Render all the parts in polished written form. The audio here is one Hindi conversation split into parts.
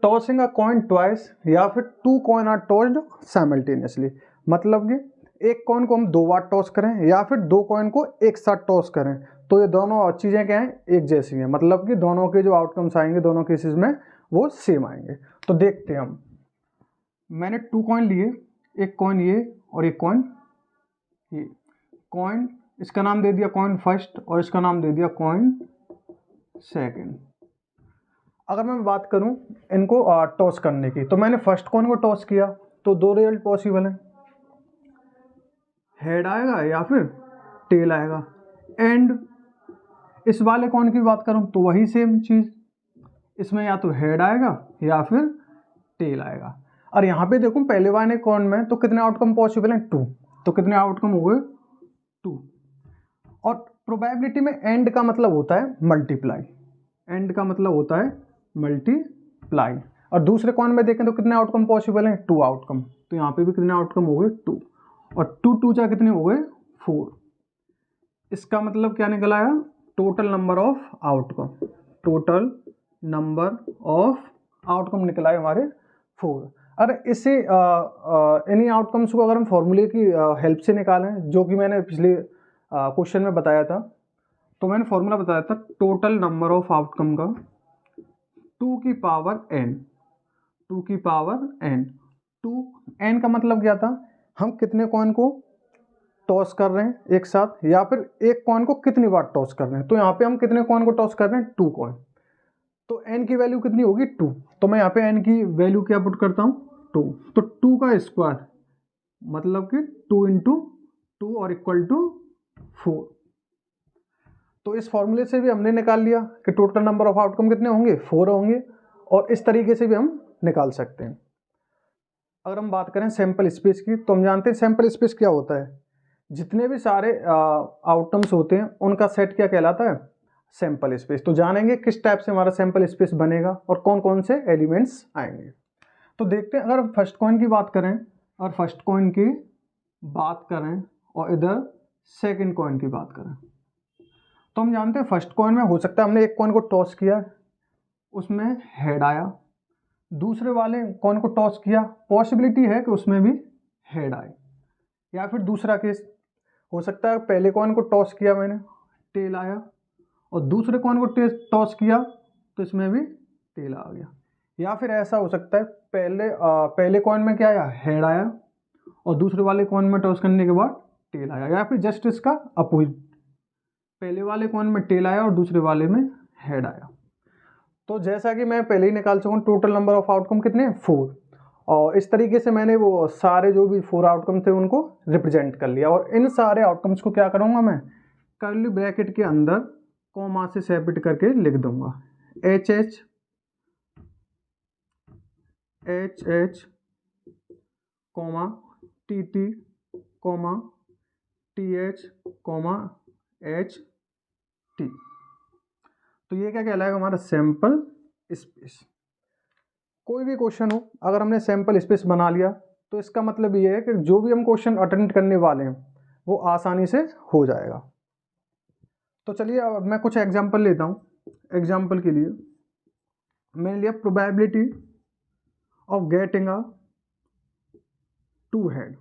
टॉसिंग अ कॉइन ट्वाइस या फिर 2 कॉइन आर टॉस्ड साइमल्टेनियसली, मतलब कि एक कॉइन को हम 2 बार टॉस करें या फिर 2 कॉइन को एक साथ टॉस करें, तो ये दोनों चीज़ें क्या हैं, एक जैसी हैं, मतलब कि दोनों के जो आउटकम्स आएंगे दोनों केसेस में वो सेम आएंगे। तो देखते हैं हम, मैंने 2 कॉइन लिए, एक कॉइन ये और एक कॉइन ये। कॉइन, इसका नाम दे दिया कॉइन फर्स्ट और इसका नाम दे दिया कॉइन सेकंड। अगर मैं बात करूं इनको टॉस करने की, तो मैंने फर्स्ट कॉइन को टॉस किया तो 2 रिजल्ट पॉसिबल हैं, हेड आएगा या फिर टेल आएगा। एंड इस वाले कॉइन की बात करूं तो वही सेम चीज़, इसमें या तो हेड आएगा या फिर टेल आएगा। और यहाँ पे देखो पहले वाले कॉइन में तो कितने आउटकम पॉसिबल हैं, 2, तो कितने आउटकम हो गए, 2। और प्रोबेबिलिटी में एंड का मतलब होता है मल्टीप्लाई, एंड का मतलब होता है मल्टीप्लाई। और दूसरे कॉइन में देखें तो कितने आउटकम पॉसिबल हैं, 2 आउटकम, तो यहाँ पे भी कितने आउटकम हो गए, 2। और 2 2 जा कितने हो गए, 4। इसका मतलब क्या निकल आया, total number of outcome, total number of outcome निकला है हमारे 4। अरे इसे इन्हीं आउटकम्स को अगर हम फॉर्मूले की हेल्प से निकालें, जो कि मैंने पिछले क्वेश्चन में बताया था, तो मैंने फॉर्मूला बताया था टोटल नंबर ऑफ आउटकम का 2 की पावर n, 2 की पावर n। 2n का मतलब क्या था, हम कितने कॉइन को टॉस कर रहे हैं एक साथ, या फिर एक कॉइन को कितनी बार टॉस कर रहे हैं। तो यहाँ पे हम कितने कॉइन को टॉस कर रहे हैं, 2 कॉइन, तो n की वैल्यू कितनी होगी, 2। तो मैं यहाँ पे n की वैल्यू क्या पुट करता हूँ, 2। तो 2 का स्क्वायर मतलब कि 2 इंटू 2 और इक्वल टू 4। तो इस फॉर्मूले से भी हमने निकाल लिया कि टोटल नंबर ऑफ आउटकम कितने होंगे, 4 होंगे। और इस तरीके से भी हम निकाल सकते हैं। अगर हम बात करें सैंपल स्पेस की, तो हम जानते हैं सैंपल स्पेस क्या होता है, जितने भी सारे आउटकम्स होते हैं उनका सेट क्या कहलाता है, सैंपल स्पेस। तो जानेंगे किस टाइप से हमारा सैंपल स्पेस बनेगा और कौन कौन से एलिमेंट्स आएंगे। तो देखते हैं, अगर फर्स्ट कॉइन की बात करें और फर्स्ट कॉइन की बात करें और इधर सेकंड कॉइन की बात करें, तो हम जानते हैं फर्स्ट कॉइन में हो सकता है हमने एक कॉइन को टॉस किया, उसमें हेड आया, दूसरे वाले कॉइन को टॉस किया, पॉसिबिलिटी है कि उसमें भी हेड आए। या फिर दूसरा केस हो सकता है पहले कॉइन को टॉस किया मैंने, टेल आया, और दूसरे कॉइन को टॉस किया तो इसमें भी टेल आ गया। या फिर ऐसा हो सकता है पहले कॉइन में क्या आया, हेड आया, और दूसरे वाले कॉइन में टॉस करने के बाद टेल आया। या फिर जस्ट इसका अपोजिट, पहले वाले कॉइन में टेल आया और दूसरे वाले में हेड आया। तो जैसा कि मैं पहले ही निकाल चुका हूँ, टोटल नंबर ऑफ आउटकम कितने हैं, 4। और इस तरीके से मैंने वो सारे जो भी 4 आउटकम थे उनको रिप्रेजेंट कर लिया। और इन सारे आउटकम्स को क्या करूँगा मैं, कर्ली ब्रैकेट के अंदर कॉमा से सेपरेट करके लिख दूंगा, H H comma T T comma T H comma H T. तो ये क्या कहलाएगा, हमारा सैंपल स्पेस। कोई भी क्वेश्चन हो, अगर हमने सैंपल स्पेस बना लिया तो इसका मतलब ये है कि जो भी हम क्वेश्चन अटेंड करने वाले हैं वो आसानी से हो जाएगा। तो चलिए अब मैं कुछ एग्जांपल लेता हूँ। एग्जांपल के लिए मैंने लिया probability of getting a 2 head,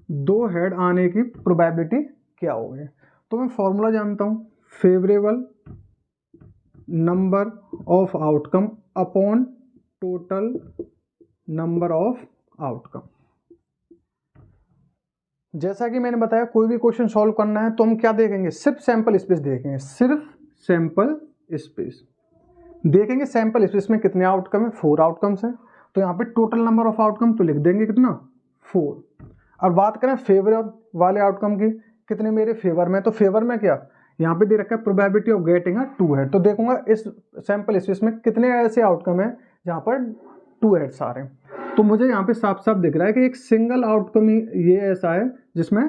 2 head आने की प्रोबेबिलिटी क्या होगी। तो मैं फॉर्मूला जानता हूँ, favourable number of outcome upon total number of outcome. जैसा कि मैंने बताया कोई भी क्वेश्चन सॉल्व करना है तो हम क्या देखेंगे, सिर्फ सैंपल स्पेस देखेंगे, सिर्फ सैंपल स्पेस देखेंगे। सैंपल स्पेस में कितने आउटकम है, 4 आउटकम्स हैं, तो यहाँ पे टोटल नंबर ऑफ आउटकम तो लिख देंगे कितना, 4। और बात करें फेवर वाले आउटकम की, कितने मेरे फेवर में, तो फेवर में क्या यहाँ पे दे रखा है probability of getting a 2 head. तो देखूंगा इस सैंपल स्पेस में कितने ऐसे आउटकम है जहाँ पर 2 हेड्स आ रहे हैं। तो मुझे यहाँ पे साफ साफ दिख रहा है कि एक सिंगल आउटकम ही ये ऐसा है जिसमें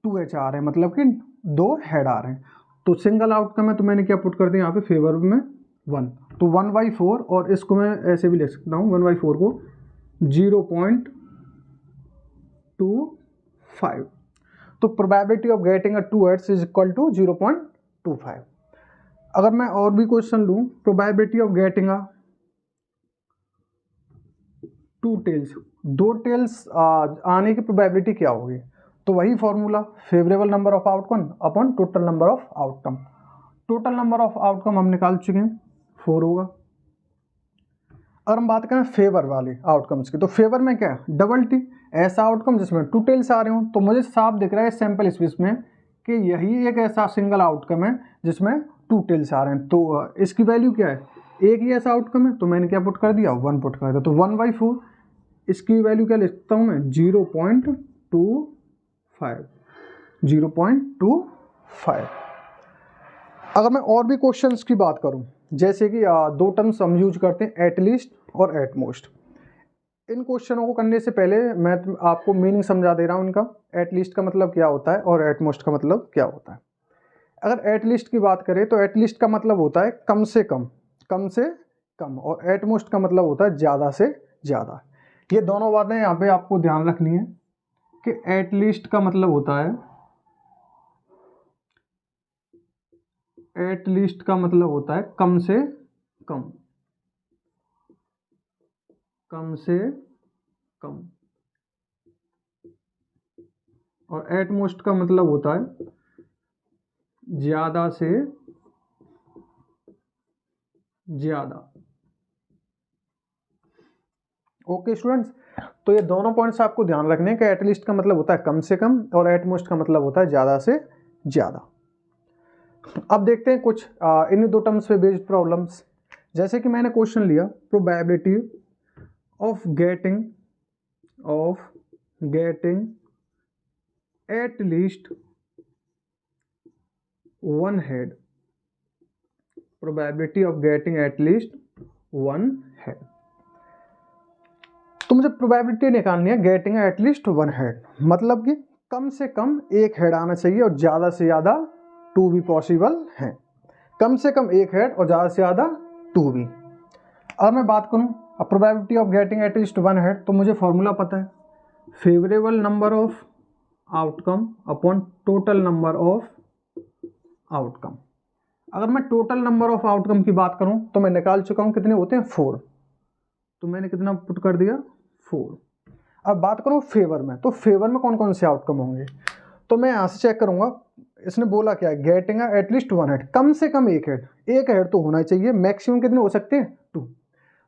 2 हेड्स आ रहे हैं, मतलब कि 2 हेड आ रहे हैं। तो सिंगल आउटकम है, तो मैंने क्या पुट कर दिया यहाँ पे फेवर में 1, तो 1/4, और इसको मैं ऐसे भी लिख सकता हूँ 1/4 को 0.25। तो probability of getting a 2 heads is equal to 0.25। अगर मैं और भी क्वेश्चन लूँ, probability of getting a 2 tails, 2 tails आने की प्रोबेबिलिटी क्या होगी? तो वही formula, favourable number of outcome upon total number of outcome. Total number of outcome हम निकाल चुके हैं, 4 होगा। और हम बात करें फेवर वाले आउटकम्स की, तो फेवर में क्या है? डबल टी, ऐसा आउटकम जिसमें 2 टेल्स आ रहे हो। तो मुझे साफ दिख रहा है सैंपल स्पेस में कि यही एक ऐसा सिंगल आउटकम है जिसमें 2 टेल्स आ रहे हैं। तो इसकी वैल्यू क्या है? एक ही ऐसा आउटकम है, तो मैंने क्या पुट कर दिया? 1 पुट कर दिया। तो 1/4, इसकी वैल्यू क्या लिखता हूँ मैं? 0.25, 0.25। अगर मैं और भी क्वेश्चंस की बात करूं, जैसे कि 2 टर्म्स हम यूज करते हैं, एटलीस्ट और एटमोस्ट। इन क्वेश्चनों को करने से पहले मैं आपको मीनिंग समझा दे रहा हूं इनका। एटलीस्ट का मतलब क्या होता है और एटमोस्ट का मतलब क्या होता है। अगर एटलीस्ट की बात करें तो एटलीस्ट का मतलब होता है कम से कम, कम से कम, और एटमोस्ट का मतलब होता है ज़्यादा से ज़्यादा। ये दोनों बातें यहाँ पे आपको ध्यान रखनी है कि एटलीस्ट का मतलब होता है, एटलीस्ट का मतलब होता है कम से कम, कम से कम, और एटमोस्ट का मतलब होता है ज्यादा से ज्यादा। ओके स्टूडेंट्स, तो ये दोनों पॉइंट्स आपको ध्यान रखने हैं कि एटलीस्ट का मतलब होता है कम से कम और एटमोस्ट का मतलब होता है ज्यादा से ज्यादा। अब देखते हैं कुछ इन 2 टर्म्स पे बेस्ड प्रॉब्लम्स। जैसे कि मैंने क्वेश्चन लिया, probability of getting at least 1 head, probability of getting at least 1 head. तो मुझे प्रोबेबिलिटी निकालनी है गेटिंग एट लीस्ट 1 हेड, मतलब कि कम से कम 1 हेड आना चाहिए और ज़्यादा से ज़्यादा 2 भी पॉसिबल है। कम से कम 1 हेड और ज़्यादा से ज़्यादा 2 भी। और मैं बात करूँ probability of getting at least 1 head, तो मुझे फॉर्मूला पता है, favourable number of outcome upon total number of outcome. अगर मैं टोटल नंबर ऑफ आउटकम की बात करूं तो मैं निकाल चुका हूं, कितने होते हैं? 4। तो मैंने कितना पुट कर दिया? 4। अब बात करूं फेवर में, तो फेवर में कौन कौन से आउटकम होंगे? तो मैं यहाँ से चेक करूंगा, इसने बोला क्या है? गेटिंग एटलीस्ट 1 हेड, कम से कम 1 हेड, 1 हेड तो होना चाहिए। मैक्सिमम कितने हो सकते हैं? 2।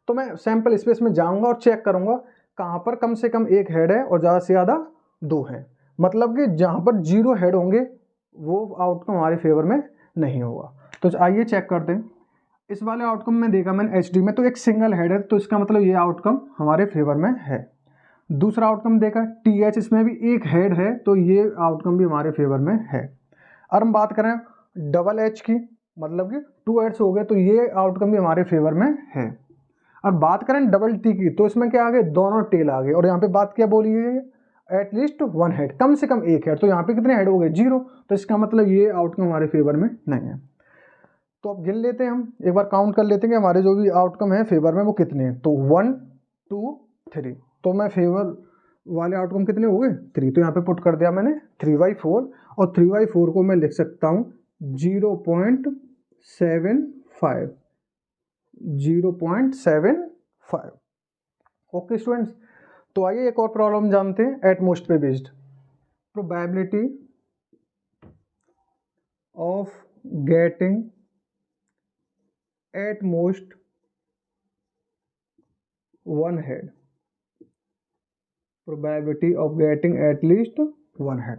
तो मैं सैंपल स्पेस में जाऊंगा और चेक करूंगा कहाँ पर कम से कम 1 हेड है और ज़्यादा से ज़्यादा 2 है। मतलब कि जहाँ पर 0 हेड होंगे वो आउटकम हमारे फेवर में नहीं होगा। तो आइए चेक करते हैं। इस वाले आउटकम में देखा मैंने एच डी में, तो एक सिंगल हेड है, तो इसका मतलब ये आउटकम हमारे फेवर में है। दूसरा आउटकम देखा टी एच, इसमें भी एक हेड है, तो ये आउटकम भी हमारे फेवर में है। और हम बात करें डबल एच की, मतलब कि 2 हेड्स हो गए, तो ये आउटकम भी हमारे फेवर में है। और बात करें डबल टी की, तो इसमें क्या आ गए? दोनों टेल आ गए। और यहाँ पे बात क्या बोली है? एटलीस्ट 1 हेड, कम से कम 1 हेड, तो यहाँ पे कितने हेड हो गए? 0। तो इसका मतलब ये आउटकम हमारे फेवर में नहीं है। तो अब गिन लेते हैं, हम एक बार काउंट कर लेते हैं कि हमारे जो भी आउटकम है फेवर में वो कितने हैं। तो 1 2 3, तो मैं फेवर वाले आउटकम कितने हो गए? 3। तो यहाँ पे पुट कर दिया मैंने 3/4, और 3/4 को मैं लिख सकता हूँ 0.75, 0.75। ओके स्टूडेंट्स, तो आइए एक और प्रॉब्लम जानते हैं एटमोस्ट पे based. Probability of getting at most 1 head, probability of getting at least 1 head.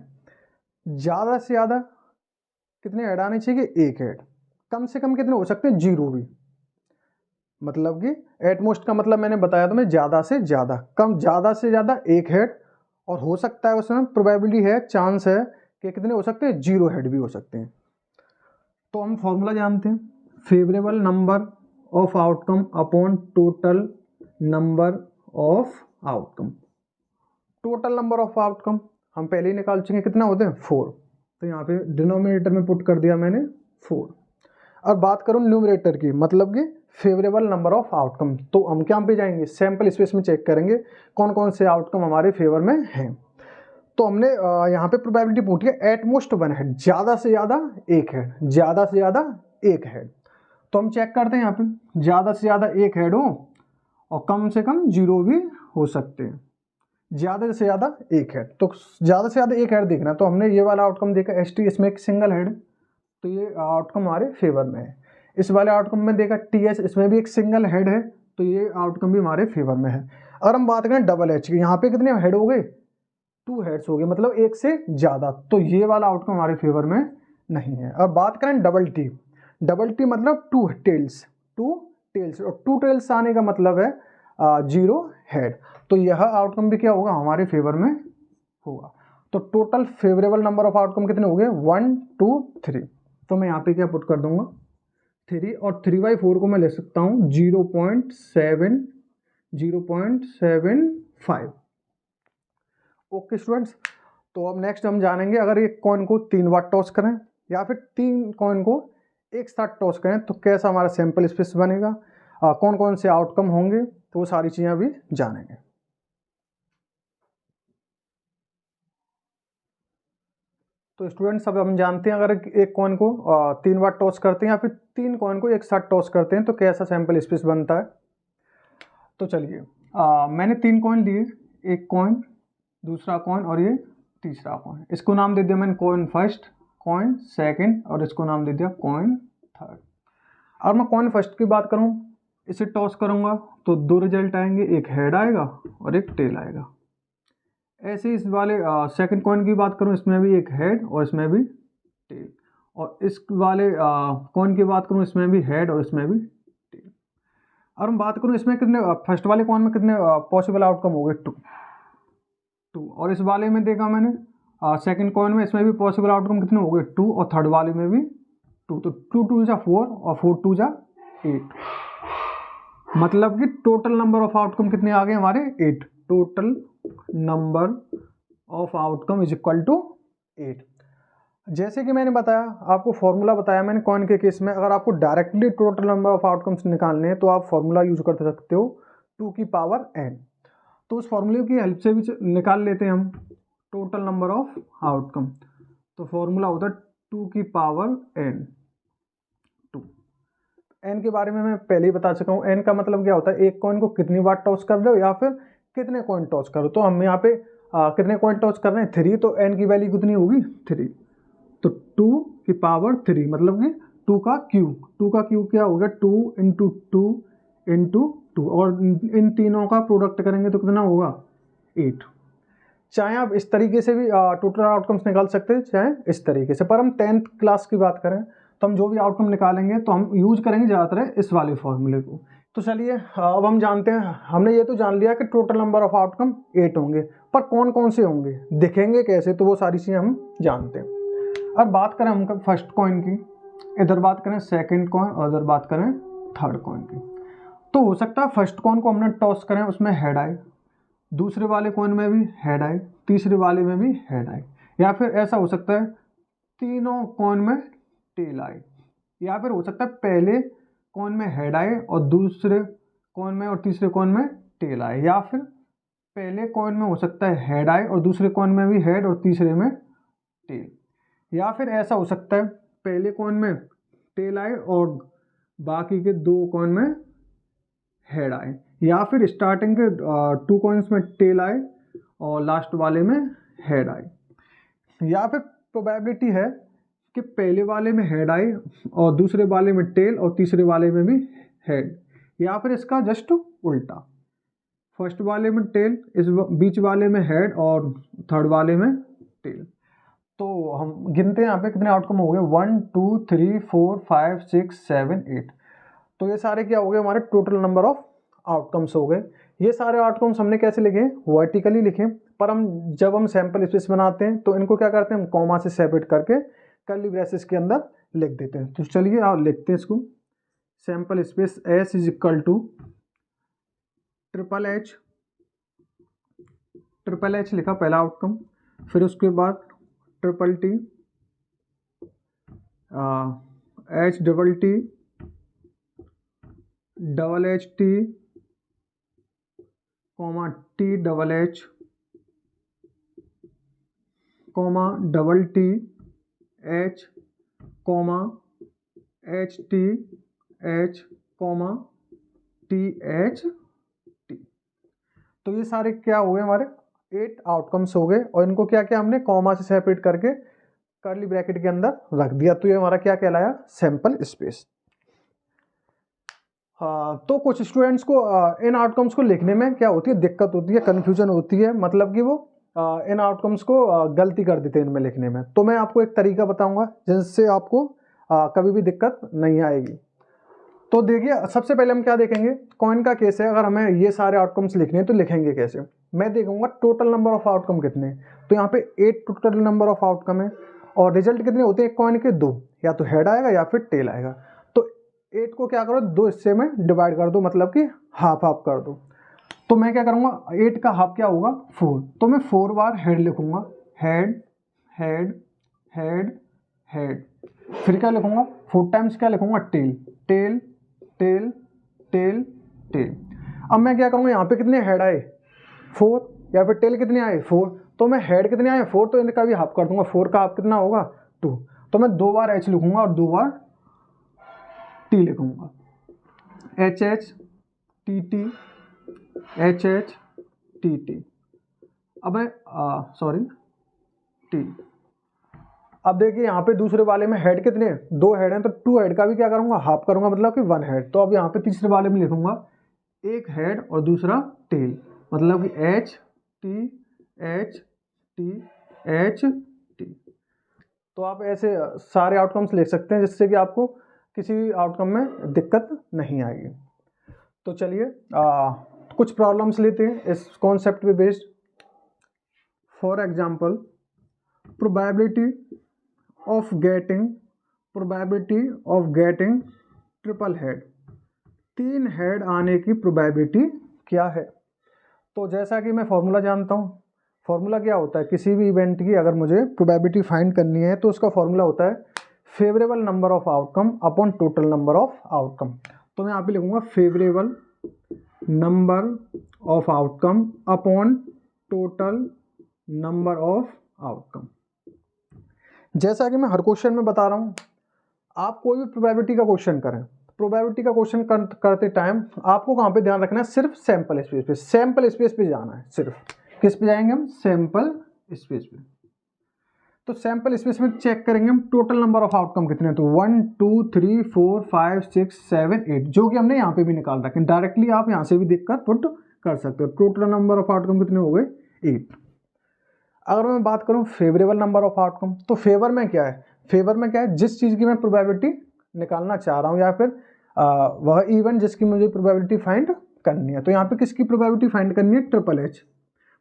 ज़्यादा से ज़्यादा कितने हेड आने चाहिए? 1 हेड। कम से कम कितने हो सकते हैं? 0 भी। मतलब कि एटमोस्ट का मतलब मैंने बताया तुम्हें ज़्यादा से ज़्यादा, कम, ज़्यादा से ज़्यादा 1 हेड, और हो सकता है उसमें प्रोबेबिलिटी है, चांस है कि कितने हो सकते हैं? 0 हेड भी हो सकते हैं। तो हम फॉर्मूला जानते हैं, favourable number of outcome upon total number of outcome. Total number of outcome हम पहले ही निकाल चुके हैं, कितना होते हैं? 4। तो यहाँ पे डिनोमिनेटर में पुट कर दिया मैंने 4। अब बात करूँ न्यूमरेटर की, मतलब कि फेवरेबल नंबर ऑफ आउटकम, तो हम क्या पे जाएंगे? सैंपल स्पेस में चेक करेंगे कौन कौन से आउटकम हमारे फेवर में हैं। तो हमने यहाँ पे प्रोबेबिलिटी पूछी है एटमोस्ट 1 हेड, ज़्यादा से ज़्यादा 1 हेड, ज़्यादा से ज़्यादा 1 हेड। तो हम चेक करते हैं यहाँ पे, ज़्यादा से ज़्यादा 1 हेड हो और कम से कम 0 भी हो सकते हैं, ज़्यादा से ज़्यादा एक हेड। तो ज़्यादा से ज़्यादा एक हेड देखना है, तो हमने ये वाला आउटकम देखा एस टी, इसमें एक सिंगल हेड, तो ये आउटकम हमारे फेवर में है। इस वाले आउटकम में देखा टी एस, इसमें भी एक सिंगल हेड है, तो ये आउटकम भी हमारे फेवर में है। अगर हम बात करें डबल एच की, यहाँ पे कितने हेड हो गए, 2 हेड्स हो गए, मतलब एक से ज़्यादा, तो ये वाला आउटकम हमारे फेवर में नहीं है। अब बात करें डबल टी, डबल टी मतलब 2 टेल्स, 2 टेल्स, और 2 टेल्स आने का मतलब है 0 हेड, तो यह आउटकम भी क्या होगा, हमारे फेवर में होगा। तो total favourable number of outcome कितने हो गए, 1 2 3। तो मैं यहाँ पे क्या पुट कर दूंगा 3, और 3/4 को मैं ले सकता हूँ 0.75। ओके स्टूडेंट्स, तो अब नेक्स्ट हम जानेंगे, अगर एक कॉइन को 3 बार टॉस करें या फिर 3 कॉइन को एक साथ टॉस करें तो कैसा हमारा सैंपल स्पेस बनेगा, कौन कौन से आउटकम होंगे, तो वो सारी चीज़ें अभी जानेंगे। तो स्टूडेंट्स अब हम जानते हैं, अगर एक कॉइन को 3 बार टॉस करते हैं या फिर 3 कॉइन को एक साथ टॉस करते हैं तो कैसा सैंपल स्पेस बनता है। तो चलिए, मैंने 3 कॉइन लिए, एक कॉइन, दूसरा कॉइन और ये तीसरा कॉइन। इसको नाम दे दिया मैंने कॉइन फर्स्ट, कॉइन सेकंड, और इसको नाम दे दिया कॉइन थर्ड। और मैं कॉइन फर्स्ट की बात करूं, इसे टॉस करूंगा तो 2 रिजल्ट आएंगे, एक हेड आएगा और एक टेल आएगा। ऐसे ही इस वाले सेकंड कॉइन की बात करूं, इसमें भी एक हेड और इसमें भी टेल, और इस वाले कॉइन की बात करूं, इसमें भी हेड और इसमें भी टेल। और हम बात करूं इसमें कितने, फर्स्ट वाले कॉइन में कितने पॉसिबल आउटकम हो गए, 2। और इस वाले में देखा मैंने सेकंड कॉइन में, इसमें भी पॉसिबल आउटकम कितने हो गए, 2, और थर्ड वाले में भी 2। तो 2 2 जा 4 और 4 2 जा 8, मतलब कि टोटल नंबर ऑफ आउटकम कितने आ गए हमारे, 8। Total number of outcome is equal to 8। जैसे कि मैंने बताया, आपको फॉर्मूला बताया मैंने कॉइन के केस में, अगर आपको directly total number of outcomes निकालने हैं तो आप फॉर्मूला यूज कर सकते हो 2 की पावर n। तो उस फॉर्मूले की हेल्प से भी निकाल लेते हैं हम टोटल नंबर ऑफ आउटकम। तो फॉर्मूला होता है 2 की पावर n। 2 n के बारे में मैं पहले ही बता चुका हूँ, n का मतलब क्या होता है, एक कॉइन को कितनी बार टॉस कर रहे हो या फिर कितने कॉइन टॉस करो। तो हम यहाँ पे कितने कॉइन टॉस कर रहे हैं, 3, तो n की वैल्यू कितनी होगी, 3। तो 2 की पावर 3 मतलब कि 2 का क्यूब, 2 का क्यूब क्या होगा, 2 इंटू 2 इंटू 2, और इन तीनों का प्रोडक्ट करेंगे तो कितना होगा, 8। चाहे आप इस तरीके से भी टोटल आउटकम्स निकाल सकते हैं, चाहे इस तरीके से, पर हम 10th क्लास की बात करें तो हम जो भी आउटकम निकालेंगे तो हम यूज करेंगे ज़्यादातर इस वाले फॉर्मूले को। तो चलिए अब हम जानते हैं, हमने ये तो जान लिया कि टोटल नंबर ऑफ आउटकम 8 होंगे, पर कौन कौन से होंगे, दिखेंगे कैसे, तो वो सारी चीज़ें हम जानते हैं। अब बात करें हम फर्स्ट कॉइन की, इधर बात करें सेकंड कॉइन और इधर बात करें थर्ड कॉइन की। तो हो सकता है फर्स्ट कॉइन को हमने टॉस करें, उसमें हेड आए, दूसरे वाले कॉइन में भी हेड आए, तीसरे वाले में भी हेड आए, या फिर ऐसा हो सकता है तीनों कॉइन में टेल आए, या फिर हो सकता है पहले कॉइन में हेड आए और दूसरे कॉइन में और तीसरे कॉइन में टेल आए, या फिर पहले कॉइन में हो सकता है हेड आए और दूसरे कॉइन में भी हेड और तीसरे में टेल, या फिर ऐसा हो सकता है पहले कॉइन में टेल आए और बाकी के 2 कॉइन में हेड आए, या फिर स्टार्टिंग के 2 कॉइन्स में टेल आए और लास्ट वाले में हेड आए, या फिर प्रोबेबिलिटी है कि पहले वाले में हेड आए और दूसरे वाले में टेल और तीसरे वाले में भी हेड, या फिर इसका जस्ट उल्टा, फर्स्ट वाले में टेल, इस बीच वाले में हेड और थर्ड वाले में टेल। तो हम गिनते हैं यहाँ पे कितने आउटकम हो गए, 1 2 3 4 5 6 7 8। तो ये सारे क्या हो गए, हमारे टोटल नंबर ऑफ आउटकम्स हो गए। ये सारे आउटकम्स हमने कैसे लिखे, वर्टिकली लिखे, पर हम जब हम सैंपल स्पेस बनाते हैं तो इनको क्या करते हैं, हम कॉमा से सेपरेट करके कर्ली ब्रेसेस के अंदर लिख देते हैं। तो चलिए आप लिखते हैं इसको, sample space S is equal to triple H लिखा पहला आउटकम, फिर उसके बाद triple T, H double T, double H T, comma T double H, comma double T H, comma H T H, comma T H तो ये सारे क्या हो गए हमारे 8 आउटकम्स हो गए, और इनको क्या किया हमने, कॉमा से सेपरेट करके कर्ली ब्रैकेट के अंदर रख दिया। तो ये हमारा क्या कहलाया, सैंपल स्पेस। हाँ, तो कुछ स्टूडेंट्स को इन आउटकम्स को लिखने में क्या होती है, दिक्कत होती है, कन्फ्यूजन होती है, मतलब कि वो इन आउटकम्स को गलती कर देते हैं इनमें लिखने में। तो मैं आपको एक तरीका बताऊंगा जिससे आपको कभी भी दिक्कत नहीं आएगी। तो देखिए, सबसे पहले हम क्या देखेंगे, कॉइन का केस है, अगर हमें ये सारे आउटकम्स लिखने हैं तो लिखेंगे कैसे। मैं देखूंगा टोटल नंबर ऑफ आउटकम कितने हैं, तो यहाँ पे 8 टोटल नंबर ऑफ आउटकम है, और रिजल्ट कितने होते हैं कॉइन के, 2, या तो हेड आएगा या फिर टेल आएगा। तो 8 को क्या करो, 2 हिस्से में डिवाइड कर दो, मतलब कि हाफ हाफ कर दो। तो मैं क्या करूँगा, 8 का हाफ क्या होगा, 4, तो मैं 4 बार हेड लिखूंगा, हेड हेड हेड हेड। फिर क्या लिखूंगा, 4 टाइम्स क्या लिखूंगा, tail tail tail tail tail. अब मैं क्या करूँगा, यहाँ पे कितने हेड आए, 4, या फिर टेल कितने आए, 4, तो मैं हेड कितने आए 4, तो इनका भी हाफ कर दूंगा, 4 का हाफ कितना होगा, 2। तो मैं 2 बार एच लिखूंगा और 2 बार टी लिखूंगा, H H T T H H T T. अब मैं सॉरी टी। अब देखिए यहाँ पे दूसरे वाले में हेड कितने हैं, 2 हेड हैं, तो 2 हेड का भी क्या करूँगा, हाफ करूँगा, मतलब कि 1 हेड। तो अब यहाँ पे तीसरे वाले में लिखूँगा 1 हेड और दूसरा टेल, मतलब कि H T H T H T. तो आप ऐसे सारे आउटकम्स लिख सकते हैं जिससे कि आपको किसी भी आउटकम में दिक्कत नहीं आएगी। तो चलिए कुछ प्रॉब्लम्स लेते हैं इस कॉन्सेप्ट पे based. For example, probability of getting triple head, 3 head आने की प्रोबेबिलिटी क्या है। तो जैसा कि मैं फॉर्मूला जानता हूँ, फॉर्मूला क्या होता है, किसी भी इवेंट की अगर मुझे प्रोबेबिलिटी फाइंड करनी है तो उसका फॉर्मूला होता है favourable number of outcome upon total number of outcome. तो मैं यहाँ पे लिखूंगा favourable number of outcome upon total number of outcome. जैसा कि मैं हर क्वेश्चन में बता रहा हूँ, आप कोई भी प्रोबेबिलिटी का क्वेश्चन करें, प्रोबेबिलिटी का क्वेश्चन करते टाइम आपको कहाँ पे ध्यान रखना है, सिर्फ सैंपल स्पेस पे, सैंपल स्पेस पे जाना है। सिर्फ किस पे जाएंगे हम, सैंपल स्पेस पे। तो सैंपल स्पेस में चेक करेंगे हम टोटल नंबर ऑफ आउटकम कितने हैं, तो 1 2 3 4 5 6 7 8, जो कि हमने यहाँ पे भी निकाल रखे हैं। डायरेक्टली आप यहाँ से भी देखकर पुट कर सकते हो। टोटल नंबर ऑफ आउटकम कितने हो गए, 8। अगर मैं बात करूँ फेवरेबल नंबर ऑफ आउटकम, तो फेवर में क्या है, फेवर में क्या है, जिस चीज़ की मैं प्रोबेबिलिटी निकालना चाह रहा हूँ, या फिर वह इवेंट जिसकी मुझे प्रोबेबिलिटी फाइंड करनी है। तो यहाँ पे किसकी प्रोबेबिलिटी फाइंड करनी है, triple H,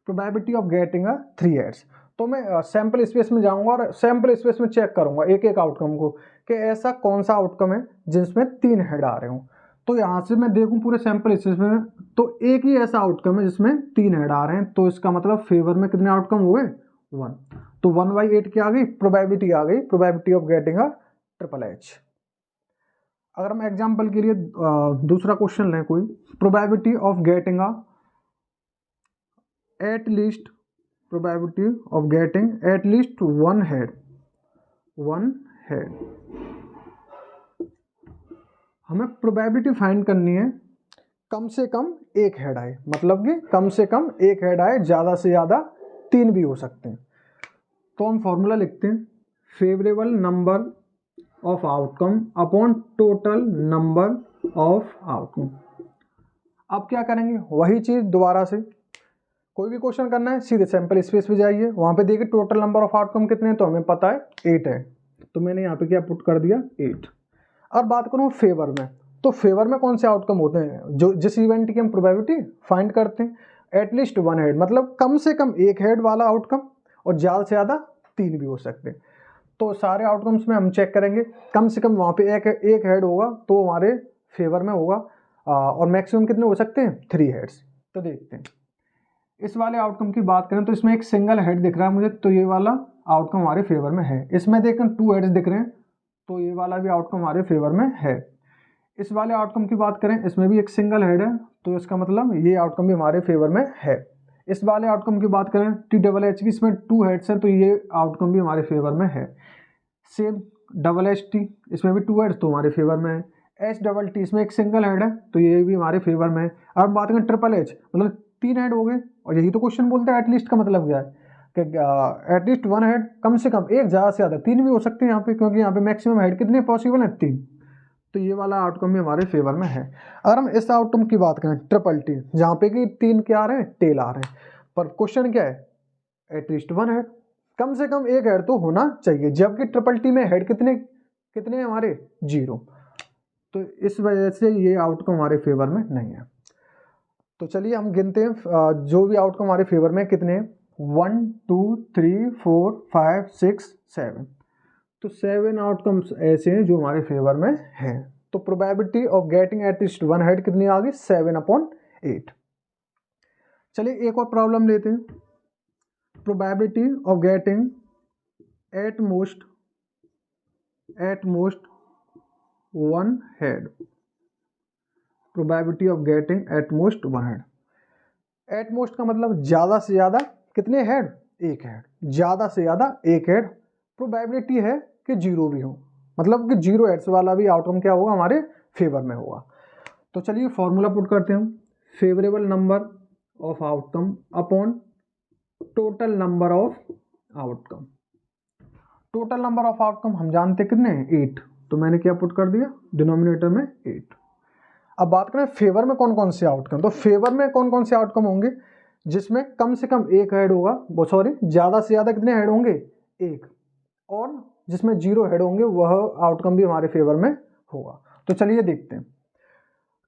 probability of getting 3 heads. तो मैं सैंपल स्पेस में जाऊंगा और सैंपल स्पेस में चेक करूंगा एक एक आउटकम को, कि ऐसा कौन सा आउटकम है जिसमें 3 हेड आ रहे हों। तो यहाँ से मैं देखूं पूरे सैंपल स्पेस में, तो एक ही ऐसा आउटकम है जिसमें 3 हेड आ रहे हैं, तो इसका मतलब फेवर में कितने आउटकम हुए, 1। तो 1/8 क्या आ गई, प्रोबेबिलिटी आ गई, probability of getting triple H. अगर हम एग्जाम्पल के लिए दूसरा क्वेश्चन लें कोई, probability of getting at least, probability of getting at least 1 head, 1 head. हमें प्रोबेबिलिटी फाइंड करनी है कम से कम 1 हेड आए, मतलब कि कम से कम 1 हेड आए, ज़्यादा से ज़्यादा 3 भी हो सकते हैं। तो हम फॉर्मूला लिखते हैं favourable number of outcome upon total number of outcome. अब क्या करेंगे, वही चीज़ दोबारा से, कोई भी क्वेश्चन करना है सीधे सैंपल स्पेस पे जाइए, वहाँ पे देखिए टोटल नंबर ऑफ आउटकम कितने हैं, तो हमें पता है 8 है, तो मैंने यहाँ पे क्या पुट कर दिया, 8। और बात करूँ फेवर में, तो फेवर में कौन से आउटकम होते हैं, जो जिस इवेंट की हम प्रोबेबिलिटी फाइंड करते हैं, एटलीस्ट 1 हेड, मतलब कम से कम 1 हेड वाला आउटकम, और ज़्यादा से ज़्यादा 3 भी हो सकते हैं। तो सारे आउटकम्स में हम चेक करेंगे, कम से कम वहाँ पे एक हेड होगा तो हमारे फेवर में होगा, और मैक्सिमम कितने हो सकते हैं, 3 हेड्स। तो देखते हैं इस वाले आउटकम की बात करें, तो इसमें एक सिंगल हेड दिख रहा है मुझे, तो ये वाला आउटकम हमारे फेवर में है। इसमें देखें 2 हेड्स दिख रहे हैं, तो ये वाला भी आउटकम हमारे फेवर में है। इस वाले आउटकम की बात करें, इसमें भी एक सिंगल हेड है, तो इसका मतलब ये आउटकम भी हमारे फेवर में है। इस वाले आउटकम की बात करें THH की, इसमें 2 हेड्स हैं, तो ये आउटकम भी हमारे फेवर में है। सेम HT, इसमें भी 2 हेड्स, तो हमारे फेवर में है। HTT, इसमें एक सिंगल हेड है, तो ये भी हमारे फेवर में है। अब बात करें ट्रिपल एच, मतलब 3 हेड हो गए, और यही तो क्वेश्चन बोलते हैं एटलीस्ट का मतलब क्या है कि एटलीस्ट 1 हेड, कम से कम एक, ज़्यादा से ज़्यादा 3 भी हो सकते हैं यहाँ पे, क्योंकि यहाँ पे मैक्सिमम हेड कितने पॉसिबल हैं, 3। तो ये वाला आउटकम भी हमारे फेवर में है। अगर हम इस आउटकम की बात करें ट्रिपल टी, जहाँ पे कि 3 क्या आ रहे हैं, टेल आ रहे हैं, पर क्वेश्चन क्या है, एटलीस्ट 1 हेड, कम से कम एक हेड तो होना चाहिए, जबकि ट्रिपल टी में हेड कितने कितने हमारे 0। तो इस वजह से ये आउटकम हमारे फेवर में नहीं है। तो चलिए हम गिनते हैं जो भी आउटकम हमारे फेवर में कितने हैं, 1 2 3 4 5 6 7। तो 7 आउटकम्स ऐसे हैं जो हमारे फेवर में हैं। तो probability of getting at least 1 head कितनी आ गई, 7/8। चलिए एक और प्रॉब्लम लेते हैं। Probability of getting at most 1 head. Probability of getting at most 1 head. At most का मतलब ज़्यादा से ज़्यादा कितने हेड, 1 हेड, ज़्यादा से ज़्यादा 1 हेड। प्रोबेबिलिटी है कि 0 भी हो, मतलब कि 0 हेड्स वाला भी आउटकम क्या होगा, हमारे फेवर में होगा। तो चलिए फॉर्मूला पुट करते हैं हम। Favourable number of outcome upon total number of outcome. Total number of outcome हम जानते कितने हैं, 8। तो मैंने क्या पुट कर दिया, डिनोमिनेटर में 8। अब बात करें फेवर में कौन कौन से आउटकम, तो फेवर में कौन कौन से आउटकम होंगे जिसमें कम से कम 1 हेड होगा, वो सॉरी ज़्यादा से ज़्यादा कितने हेड होंगे, 1, और जिसमें 0 हेड होंगे वह आउटकम भी हमारे फेवर में होगा। तो चलिए देखते हैं।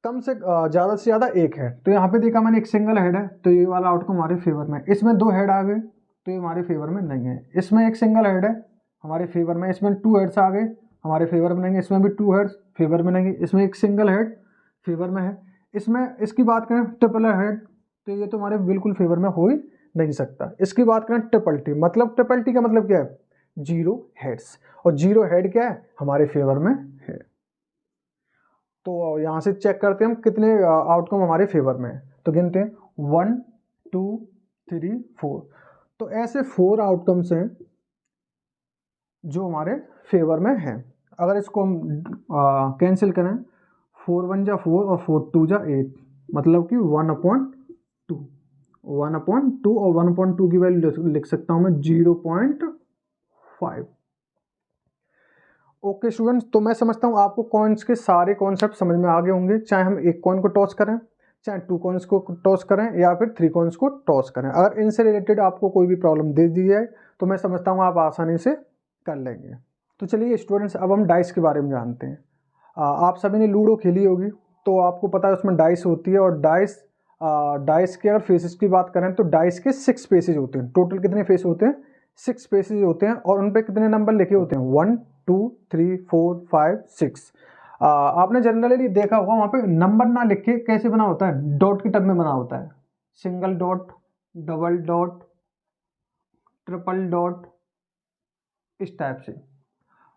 कम से ज़्यादा से ज़्यादा 1 हेड, तो यहाँ पे देखा मैंने एक सिंगल हेड है, तो ये वाला आउटकम हमारे फेवर में। इसमें 2 हेड आ गए तो ये हमारे फेवर में नहीं है। इसमें एक सिंगल हेड है हमारे फेवर में, इसमें 2 हेड्स आ गए हमारे फेवर में नहीं है। इसमें भी 2 हेड्स फेवर में नहीं है। इसमें एक सिंगल हेड फेवर में है। इसमें इसकी बात करें ट्रिपल हेड, तो ये तो हमारे बिल्कुल फेवर में हो ही नहीं सकता। इसकी बात करें ट्रिपल टी, मतलब ट्रिपल टी का मतलब क्या है, 0 हेड्स, और 0 हेड क्या है, हमारे फेवर में है। तो यहाँ से चेक करते हैं हम कितने आउटकम हमारे फेवर में है। तो गिनते हैं 1 2 3 4। तो ऐसे 4 आउटकम्स हैं जो हमारे फेवर में हैं। अगर इसको हम कैंसिल करें, 4 1 जा 4 और 4 2 जा 8, मतलब कि 1/2। 1/2 और 1/2 की वैल्यू लिख सकता हूँ मैं 0.5। ओके स्टूडेंट्स, तो मैं समझता हूँ आपको कॉइन्स के सारे कॉन्सेप्ट समझ में आ गए होंगे, चाहे हम एक कॉइन को टॉस करें, चाहे 2 कॉइन्स को टॉस करें, या फिर 3 कॉइन्स को टॉस करें। अगर इनसे रिलेटेड आपको कोई भी प्रॉब्लम दे दी जाए तो मैं समझता हूँ आप आसानी से कर लेंगे। तो चलिए स्टूडेंट्स, अब हम डाइस के बारे में जानते हैं। आप सभी ने लूडो खेली होगी, तो आपको पता है उसमें डाइस होती है, और डाइस के अगर फेसेस की बात करें तो डाइस के 6 फेसेज होते हैं। टोटल कितने फेस होते हैं, 6 फेसेज होते हैं, और उन पे कितने नंबर लिखे होते हैं, 1 2 3 4 5 6। आपने जनरली देखा होगा वहाँ पे नंबर ना लिख के कैसे बना होता है, डॉट की टर्म में बना होता है, single dot, double dot, triple dot, इस टाइप से।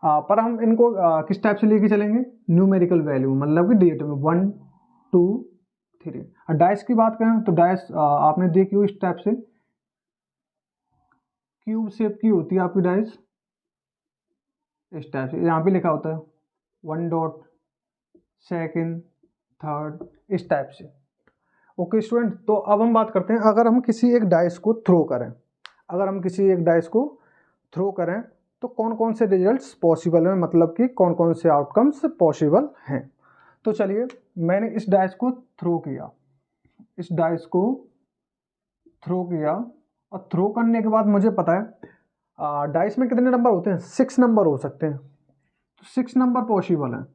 पर हम इनको किस टाइप से लेके चलेंगे, न्यूमेरिकल वैल्यू, मतलब कि डेट में 1 2 3। और डाइस की बात करें तो डाइस आपने देखी हो इस टाइप से, क्यूब शेप की होती है आपकी डाइस, इस टाइप से। यहाँ पे लिखा होता है 1 डॉट, सेकंड, थर्ड, इस टाइप से। ओके स्टूडेंट, तो अब हम बात करते हैं, अगर हम किसी एक डाइस को थ्रो करें, तो कौन कौन से रिजल्ट्स पॉसिबल हैं, मतलब कि कौन कौन से आउटकम्स पॉसिबल हैं। तो चलिए, मैंने इस डाइस को थ्रो किया, और थ्रो करने के बाद मुझे पता है डाइस में कितने नंबर होते हैं, 6 नंबर हो सकते हैं। तो 6 नंबर पॉसिबल हैं।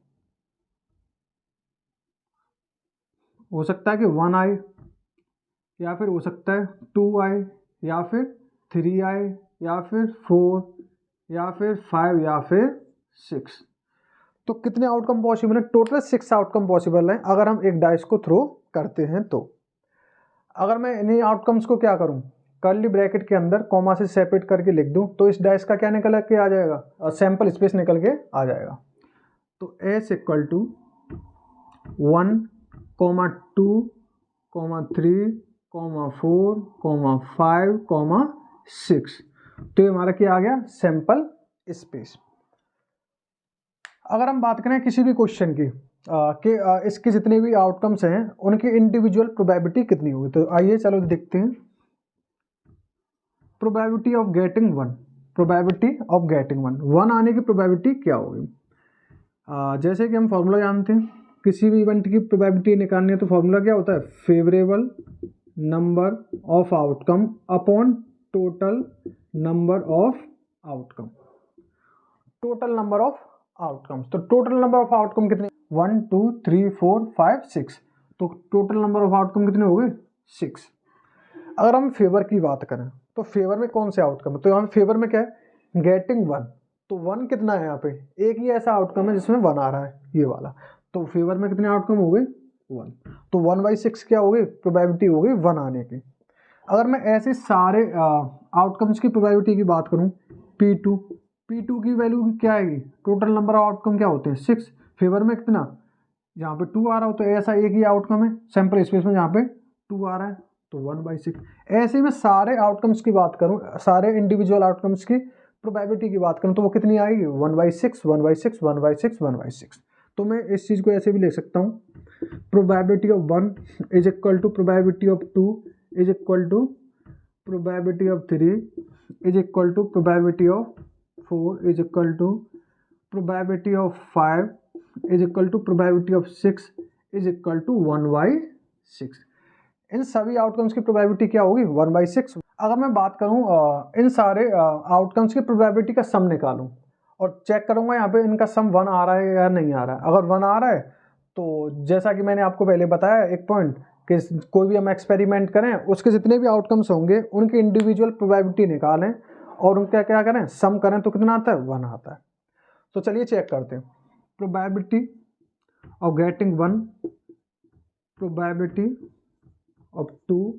हो सकता है कि 1 आए, या फिर हो सकता है 2 आए, या फिर 3 आए, या फिर 4, या फिर 5, या फिर 6। तो कितने आउटकम पॉसिबल है, टोटल 6 आउटकम पॉसिबल है अगर हम एक डाइस को थ्रो करते हैं। तो अगर मैं इन्हीं आउटकम्स को क्या करूं, कर्ली ब्रैकेट के अंदर कॉमा से सेपरेट करके लिख दूं, तो इस डाइस का क्या निकल के आ जाएगा, सैंपल स्पेस निकल के आ जाएगा। तो S = 1, 2, 3, 4, 5, 6। तो ये हमारा क्या आ गया, सैंपल स्पेस। अगर हम बात करें किसी भी क्वेश्चन की, इसके जितने भी आउटकम्स हैं उनकी इंडिविजुअल प्रोबेबिलिटी कितनी होगी। तो आइए चलो देखते हैं। Probability of getting one, probability of getting one आने की प्रोबेबिलिटी क्या होगी। जैसे कि हम फॉर्मूला जानते हैं, किसी भी इवेंट की प्रोबेबिलिटी निकालनी है तो फॉर्मूला क्या होता है, favourable number of outcome upon total number of outcome, total number of outcomes. तो टोटल नंबर ऑफ आउटकम कितने, 1 2 3 4 5 6, तो टोटल नंबर ऑफ आउटकम कितने हो गए 6। अगर हम फेवर की बात करें तो फेवर में कौन से आउटकम है, तो यहाँ फेवर में क्या है, गेटिंग वन, तो वन कितना है यहाँ पे, एक ही ऐसा आउटकम है जिसमें वन आ रहा है, ये वाला। तो फेवर में कितने आउटकम हो गए 1, तो 1/6 क्या हो गई, प्रोबेबिलिटी हो गई 1 आने की। अगर मैं ऐसे सारे आउटकम्स की प्रोबेबिलिटी की बात करूँ, P2 की वैल्यू क्या आएगी, टोटल नंबर ऑफ आउटकम क्या होते हैं 6, फेवर में कितना, जहाँ पे 2 आ रहा हो तो ऐसा एक ही आउटकम है सैंपल स्पेस में जहाँ पे 2 आ रहा है, तो 1/6। ऐसे में सारे आउटकम्स की बात करूँ, सारे इंडिविजुअल आउटकम्स की प्रोबेबिलिटी की बात करूँ तो वो कितनी आएगी 1/6 1/6 1/6 1/6। तो मैं इस चीज़ को ऐसे भी लिख सकता हूँ, probability of 1 is equal to probability of 2 is equal to probability of 3 is equal to probability of 4 is equal to probability of 5 is equal to probability of 6 is equal to 1/6। इन सभी आउटकम्स की प्रोबेबिलिटी क्या होगी 1/6। अगर मैं बात करूं इन सारे आउटकम्स की प्रोबेबिलिटी का सम निकालूं और चेक करूंगा यहाँ पे इनका सम 1 आ रहा है या नहीं आ रहा है। अगर 1 आ रहा है तो जैसा कि मैंने आपको पहले बताया एक पॉइंट कि कोई भी हम एक्सपेरिमेंट करें उसके जितने भी आउटकम्स होंगे उनकी इंडिविजुअल प्रोबेबिलिटी निकालें और उनका क्या करें सम करें तो कितना आता है 1 आता है। तो चलिए चेक करते हैं, probability of getting 1, probability of 2,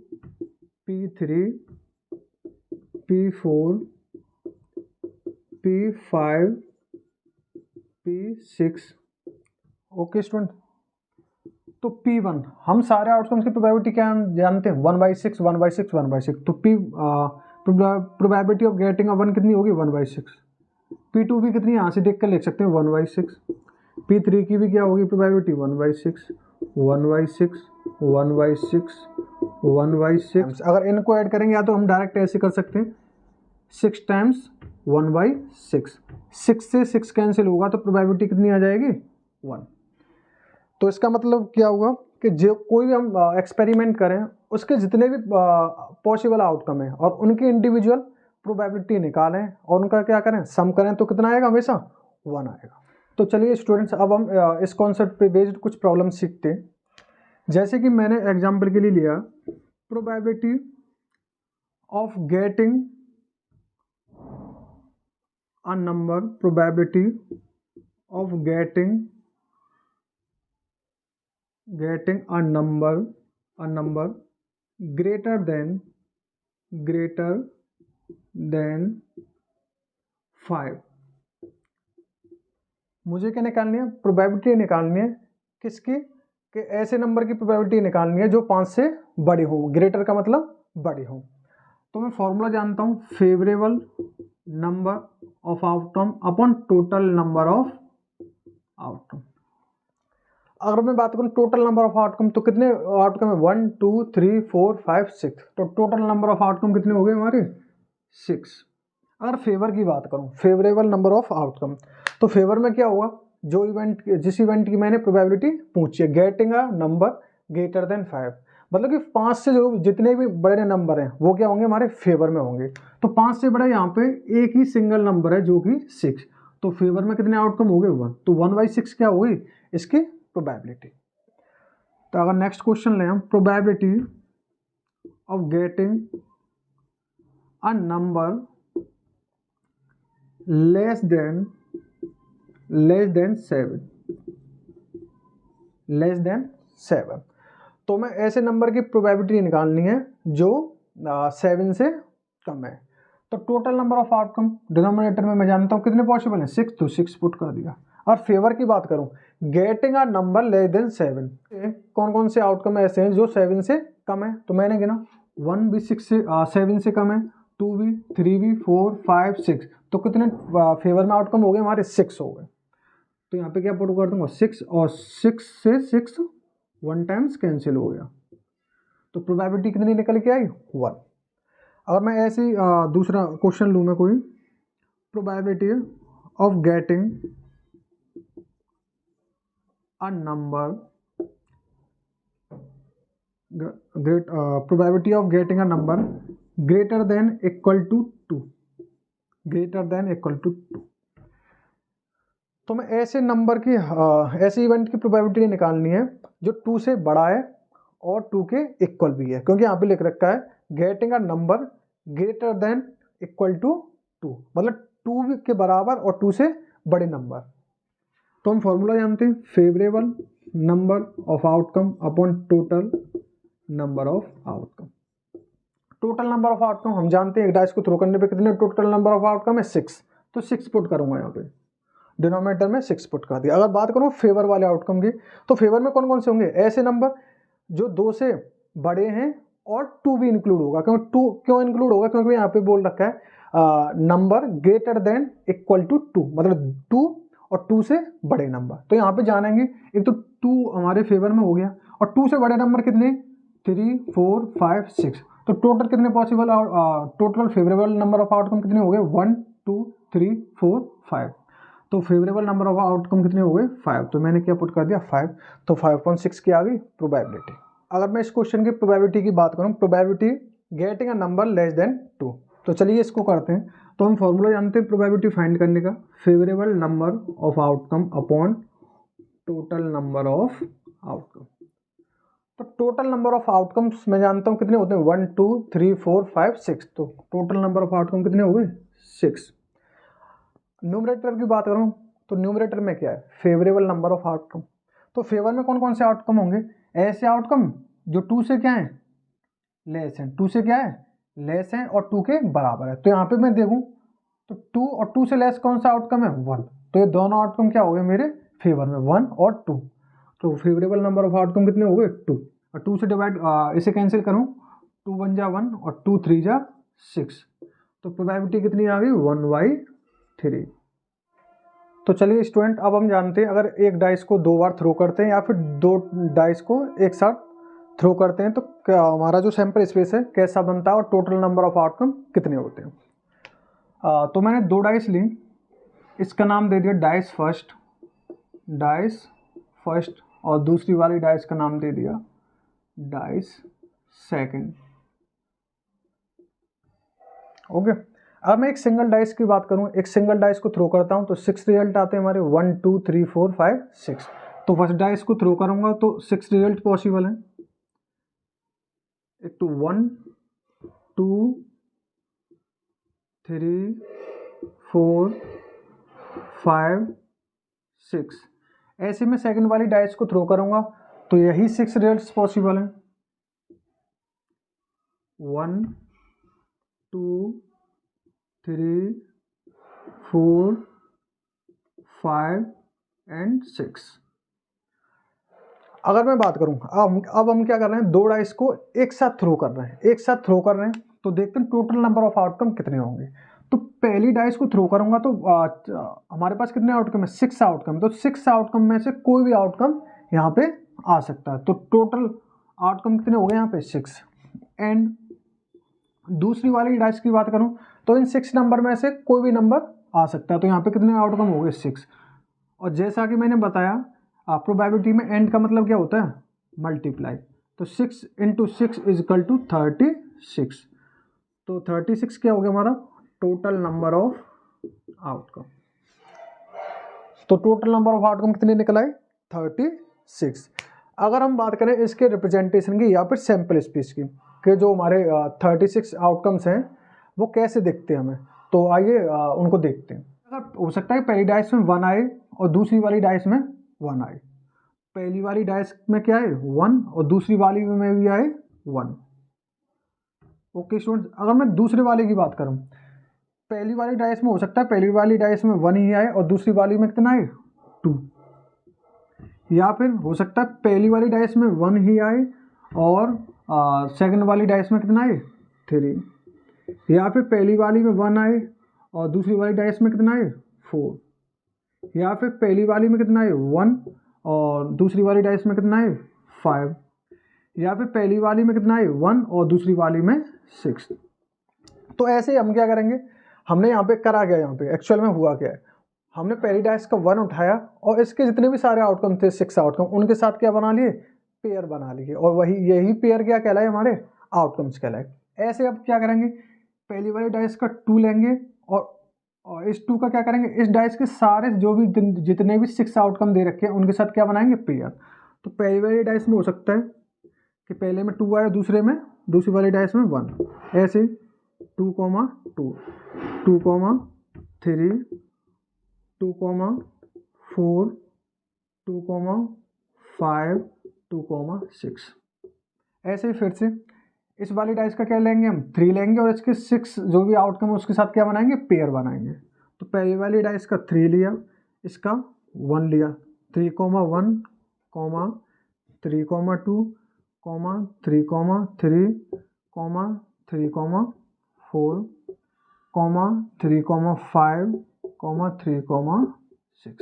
P3, P4, P5, P6। Okay student, तो P1 हम सारे आउटकम्स की प्रोबेबिलिटी क्या जानते हैं 1/6 1/6 1/6। तो प्रोबेबिलिटी ऑफ गेटिंग 1 कितनी होगी 1/6। P2 भी कितनी यहाँ से देख कर लिख सकते हैं 1/6। P3 की भी क्या होगी प्रोबेबिलिटी 1/6 1/6 1/6 1/6। अगर इनको ऐड करेंगे या तो हम डायरेक्ट ऐसे कर सकते हैं 6 टाइम्स 1/6, 6 से 6 कैंसिल होगा तो प्रोबेबिलिटी कितनी आ जाएगी 1। तो इसका मतलब क्या हुआ कि जो कोई भी हम एक्सपेरिमेंट करें उसके जितने भी पॉसिबल आउटकम है और उनकी इंडिविजुअल प्रोबेबिलिटी निकालें और उनका क्या करें सम करें तो कितना आएगा, हमेशा 1 आएगा। तो चलिए स्टूडेंट्स अब हम इस कॉन्सेप्ट पे बेस्ड कुछ प्रॉब्लम सीखते हैं। जैसे कि मैंने एग्जांपल के लिए लिया probability of getting a number, probability of getting a number greater than 5। मुझे क्या निकालनी है, प्रोबेबिलिटी निकालनी है किसकी, कि ऐसे नंबर की प्रोबेबिलिटी निकालनी है जो 5 से बड़ी हो, ग्रेटर का मतलब बड़ी हो। तो मैं फॉर्मूला जानता हूँ, favourable number of outcome upon total number of outcome. अगर मैं बात करूँ टोटल नंबर ऑफ आउटकम तो कितने आउटकम है 1 2 3 4 5 6, तो टोटल नंबर ऑफ आउटकम कितने हो गए हमारे 6। अगर फेवर की बात करूँ, फेवरेबल नंबर ऑफ आउटकम, तो फेवर में क्या होगा, जो इवेंट जिस इवेंट की मैंने प्रोबेबिलिटी पूछी है getting a number greater then 5, मतलब कि 5 से जो जितने भी बड़े नंबर हैं वो क्या होंगे हमारे फेवर में होंगे। तो 5 से बड़ा यहाँ पे एक ही सिंगल नंबर है जो कि 6, तो फेवर में कितने आउटकम हो गए 1, तो 1/6 क्या होगी इसकी प्रोबेबिलिटी। तो अगर नेक्स्ट क्वेश्चन लें हम, probability of getting a number less than 7, तो मैं ऐसे नंबर की प्रोबेबिलिटी निकालनी है जो 7 से कम है। तो total number of outcome denominator में मैं जानता हूँ कितने पॉसिबल हैं 6, तो 6 पुट कर दिया। और फेवर की बात करूँ, getting a number less than 7, कौन कौन से आउटकम ऐसे हैं जो 7 से कम है, तो मैंने गिना 1 भी 7 से कम है, 2 भी, 3 भी, 4 5 6, तो कितने फेवर में आउटकम हो गए हमारे 6 हो गए। तो यहाँ पे क्या पुट कर दूंगा 6, और 6 से 6 1 टाइम्स कैंसिल हो गया, तो प्रोबेबिलिटी कितनी निकल के आई 1। अगर मैं ऐसे ही दूसरा क्वेश्चन लूँ मैं कोई, probability of getting a number probability of getting a number greater than equal to 2, greater than equal to 2। तो मैं ऐसे नंबर की ऐसे इवेंट की प्रोबेबिलिटी निकालनी है जो 2 से बड़ा है और 2 के इक्वल भी है, क्योंकि यहाँ पे लिख रखा है getting a number greater than equal to 2, मतलब 2 के बराबर और 2 से बड़े नंबर। तो हम फॉर्मूला जानते हैं, favourable number of outcome upon total number of outcome. Total number of outcome हम जानते हैं, एक डाइस को थ्रो करने पे कितने टोटल नंबर ऑफ आउटकम है 6, तो 6 पुट करूंगा यहाँ पे, डिनोमिनेटर में 6 पुट कर दिया। अगर बात करूँ फेवर वाले आउटकम की, तो फेवर में कौन कौन से होंगे, ऐसे नंबर जो 2 से बड़े हैं और 2 भी इंक्लूड होगा। क्योंकि 2 क्यों इंक्लूड होगा, क्योंकि यहाँ पे बोल रखा है number greater than equal to 2, मतलब 2 और 2 से बड़े नंबर। तो यहाँ पे जानेंगे, एक तो 2 हमारे फेवर में हो गया, और 2 से बड़े नंबर कितने 3 4 5 6, तो टोटल कितने possible, total favourable number of outcome कितने हो गए 1 2 3 4 5। तो फेवरेबल नंबर ऑफ आउटकम कितने हो गए 5, तो मैंने क्या पुट कर दिया 5, तो 5.6 की आ गई प्रोबेबिलिटी। अगर मैं इस क्वेश्चन की प्रोबेबिलिटी की बात करूं, probability getting a number less than 2, तो चलिए इसको करते हैं। तो हम फॉर्मूला जानते हैं प्रोबेबिलिटी फाइंड करने का, favourable number of outcome upon total number of outcome. तो टोटल नंबर ऑफ आउटकम्स मैं जानता हूँ कितने होते हैं 1 2 3 4 5 6, तो टोटल नंबर ऑफ आउटकम कितने हो गए 6। न्यूमरेटर की बात करूं तो न्यूमरेटर में क्या है फेवरेबल नंबर ऑफ आउटकम। तो फेवर में कौन कौन से आउटकम होंगे, ऐसे आउटकम जो 2 से क्या है लेस हैं, 2 से क्या है लेस हैं और 2 के बराबर है। तो यहाँ पे मैं देखूं तो 2 और 2 से लेस कौन सा आउटकम है 1, तो ये दोनों आउटकम क्या हो गए मेरे फेवर में 1 और 2। तो फेवरेबल नंबर ऑफ आउटकम कितने हो गए 2, और 2 से डिवाइड इसे कैंसिल करूं 2 1 जा 1 और 2 3 जा 6, तो प्रोबेबिलिटी कितनी आ गई 1/3। तो चलिए स्टूडेंट, अब हम जानते हैं अगर एक डाइस को 2 बार थ्रो करते हैं या फिर 2 डाइस को एक साथ थ्रो करते हैं तो क्या हमारा जो सैंपल स्पेस है कैसा बनता है और टोटल नंबर ऑफ आउटकम कितने होते हैं। तो मैंने 2 डाइस ली, इसका नाम दे दिया डाइस फर्स्ट और दूसरी वाली डाइस का नाम दे दिया डाइस सेकंड। ओके, अब मैं एक सिंगल डाइस की बात करूं, एक सिंगल डाइस को थ्रो करता हूं तो 6 रिजल्ट आते हैं हमारे 1 2 3 4 5 6। तो फर्स्ट डाइस को थ्रो करूंगा तो 6 रिजल्ट पॉसिबल है, एक तो 1 2 3 4 5 6। ऐसे में सेकंड वाली डाइस को थ्रो करूंगा तो यही 6 रिजल्ट्स पॉसिबल हैं, 1 2 3 4 5 एंड 6। अगर मैं बात करूं अब हम क्या कर रहे हैं 2 डाइस को एक साथ थ्रो कर रहे हैं, तो देखते हैं टोटल नंबर ऑफ आउटकम कितने होंगे। तो पहली डाइस को थ्रो करूंगा तो हमारे पास कितने आउटकम है 6 आउटकम, तो 6 आउटकम में से कोई भी आउटकम यहाँ पे आ सकता है। तो टोटल आउटकम कितने हो गए यहाँ पे 6। एंड दूसरी वाली डाइस की बात करूं तो इन 6 नंबर में से कोई भी नंबर आ सकता है, तो यहाँ पे कितने आउटकम हो गए 6। और जैसा कि मैंने बताया प्रोबेबिलिटी में एंड का मतलब क्या होता है मल्टीप्लाई, तो 6 × 6 = 36। तो 36 क्या हो गया हमारा टोटल नंबर ऑफ आउटकम। तो टोटल नंबर ऑफ आउटकम कितने निकल आए 36। अगर हम बात करें इसके रिप्रेजेंटेशन की या फिर सैंपल स्पेस की कि जो हमारे 36 आउटकम्स हैं वो कैसे दिखते हैं हमें, तो आइए उनको देखते हैं। अगर हो सकता है पहली डाइस में 1 आए और दूसरी वाली डाइस में 1 आए, पहली वाली डाइस में क्या है 1 और दूसरी वाली में भी आए 1। ओके स्टूडेंट्स, अगर मैं दूसरे वाले की बात करूं, पहली वाली डाइस में हो सकता है पहली वाली डाइस में 1 ही आए और दूसरी वाली में कितना आए 2, या फिर हो सकता है पहली वाली डाइस में 1 ही आए और सेकंड वाली डाइस में कितना आए 3, या फिर पहली वाली में 1 आए और दूसरी वाली डाइस में कितना आए 4, या फिर पहली वाली में कितना है 1 और दूसरी वाली डाइस में कितना है 5, या फिर पहली वाली में कितना है 1 और दूसरी वाली में 6। तो ऐसे ही हम क्या करेंगे, हमने यहाँ पे करा क्या, यहाँ पे एक्चुअल में हुआ क्या है, हमने पहली डाइस का 1 उठाया और इसके जितने भी सारे आउटकम थे 6 आउटकम, उनके साथ क्या बना लिए, पेयर बना लिए, और वही यही पेयर क्या कहलाए, हमारे आउटकम्स कहलाए। ऐसे अब क्या करेंगे, पहली वाली डाइस का 2 लेंगे और इस 2 का क्या करेंगे, इस डाइस के सारे जो भी जितने भी 6 आउटकम दे रखे हैं उनके साथ क्या बनाएंगे, पेयर। तो पहली वाली डाइस में हो सकता है कि पहले में 2 आया, दूसरी वाली डाइस में 1, ऐसे 2, 2, 2, 3, 2, 4, 2, 5, 2, 6। ऐसे ही फिर से इस वाली डाइस का क्या लेंगे, हम 3 लेंगे और इसके 6 जो भी आउटकम है उसके साथ क्या बनाएंगे, पेयर बनाएंगे। तो पहली वाली डाइस का 3 लिया, इसका 1 लिया, 3, 1, 3, 2, 3, 3, 3, 4, 3, 5, 3, 6।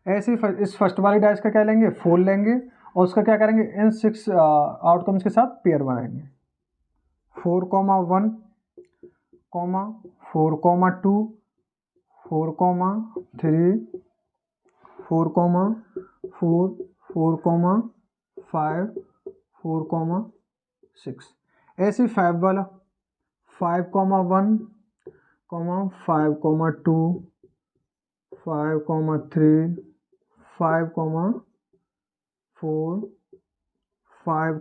ऐसे ही इस फर्स्ट वाली डाइस का क्या लेंगे, 4 लेंगे और उसका क्या करेंगे, इन 6 आउटकम्स के साथ पेयर बनाएंगे। 4, 1, 4, 2, 4, 3, 4, 4, 4, 5, 4, 6। ऐसे ही 5 वाला 5, 1, 5, 2, 5, 3, 5, 4, 5,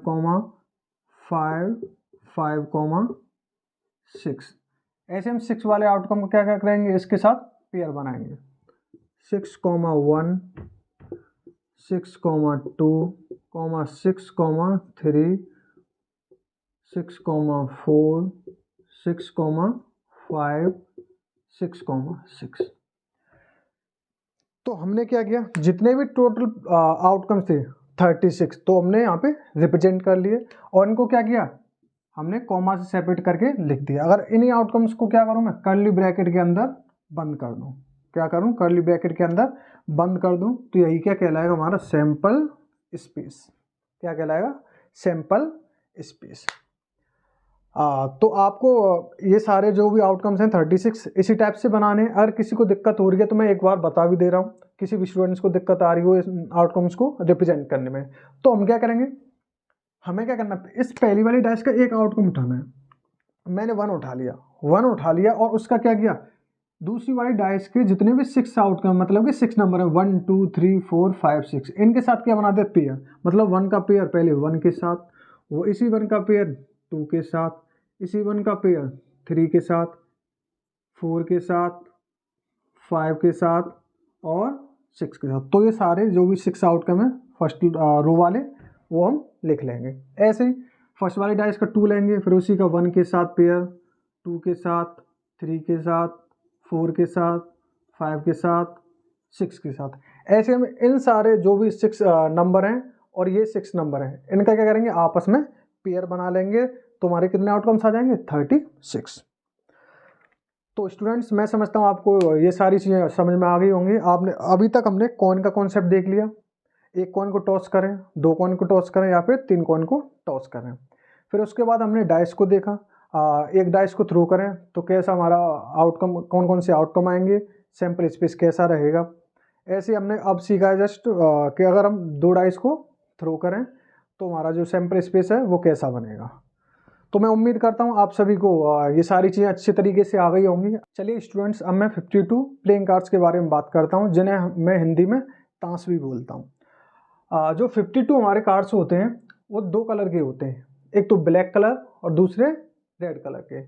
5, 6। ऐसे हम 6 वाले आउटकम को क्या क्या करेंगे, इसके साथ पेयर बनाएंगे। 6, 1, 6, 2, 6, 3, 6, 4, 6, 5, 6, 6। तो हमने क्या किया, जितने भी टोटल आउटकम्स थे 36, तो हमने यहाँ पे रिप्रेजेंट कर लिए और इनको क्या किया, हमने कॉमा से सेपरेट करके लिख दिया। अगर इन्हीं आउटकम्स को क्या करूँ, मैं कर्ली ब्रैकेट के अंदर बंद कर दूँ, क्या करूँ, कर्ली ब्रैकेट के अंदर बंद कर दूँ, तो यही क्या कहलाएगा, हमारा सैंपल स्पेस। क्या कहलाएगा, सैंपल स्पेस। तो आपको ये सारे जो भी आउटकम्स हैं 36 इसी टाइप से बनाने हैं। अगर किसी को दिक्कत हो रही है तो मैं एक बार बता भी दे रहा हूँ, किसी भी स्टूडेंट्स को दिक्कत आ रही हो इस आउटकम्स को रिप्रेजेंट करने में, तो हम क्या करेंगे, हमें क्या करना है, इस पहली वाली डाइस का एक आउटकम उठाना है। मैंने 1 उठा लिया और उसका क्या किया, दूसरी वाली डाइस के जितने भी 6 आउटकम, मतलब कि 6 नंबर है 1, 2, 3, 4, 5, 6, इनके साथ क्या बना दे, पेयर। मतलब 1 का पेयर पहले 1 के साथ, वो इसी 1 का पेयर 2 के साथ, इसी 1 का पेयर 3 के साथ, 4 के साथ, 5 के साथ और 6 के साथ। तो ये सारे जो भी 6 आउटकम है फर्स्ट रो वाले वो हम लिख लेंगे। ऐसे ही फर्स्ट वाली डाइस का 2 लेंगे, फिर उसी का 1 के साथ पेयर, 2 के साथ, 3 के साथ, 4 के साथ, 5 के साथ, 6 के साथ। ऐसे हम इन सारे जो भी 6 नंबर हैं और ये 6 नंबर हैं, इनका क्या करेंगे, आपस में पेयर बना लेंगे। तो हमारे कितने आउटकम्स आ जाएंगे, 36। तो स्टूडेंट्स मैं समझता हूँ आपको ये सारी चीज़ें समझ में आ गई होंगी। आपने अभी तक हमने कॉइन का कॉन्सेप्ट देख लिया, एक कॉइन को टॉस करें, 2 कॉइन को टॉस करें या फिर 3 कॉइन को टॉस करें। फिर उसके बाद हमने डाइस को देखा, एक डाइस को थ्रो करें तो कैसा हमारा आउटकम, कौन कौन से आउटकम आएंगे, सैंपल स्पेस कैसा रहेगा। ऐसे हमने अब सीखा है जस्ट कि अगर हम 2 डाइस को थ्रो करें तो हमारा जो सैंपल स्पेस है वो कैसा बनेगा। तो मैं उम्मीद करता हूँ आप सभी को ये सारी चीज़ें अच्छे तरीके से आ गई होंगी। चलिए स्टूडेंट्स, अब मैं 52 प्लेइंग कार्ड्स के बारे में बात करता हूँ, जिन्हें मैं हिंदी में ताश भी बोलता हूँ। जो 52 हमारे कार्ड्स होते हैं वो 2 कलर के होते हैं, एक तो ब्लैक कलर और दूसरे रेड कलर के।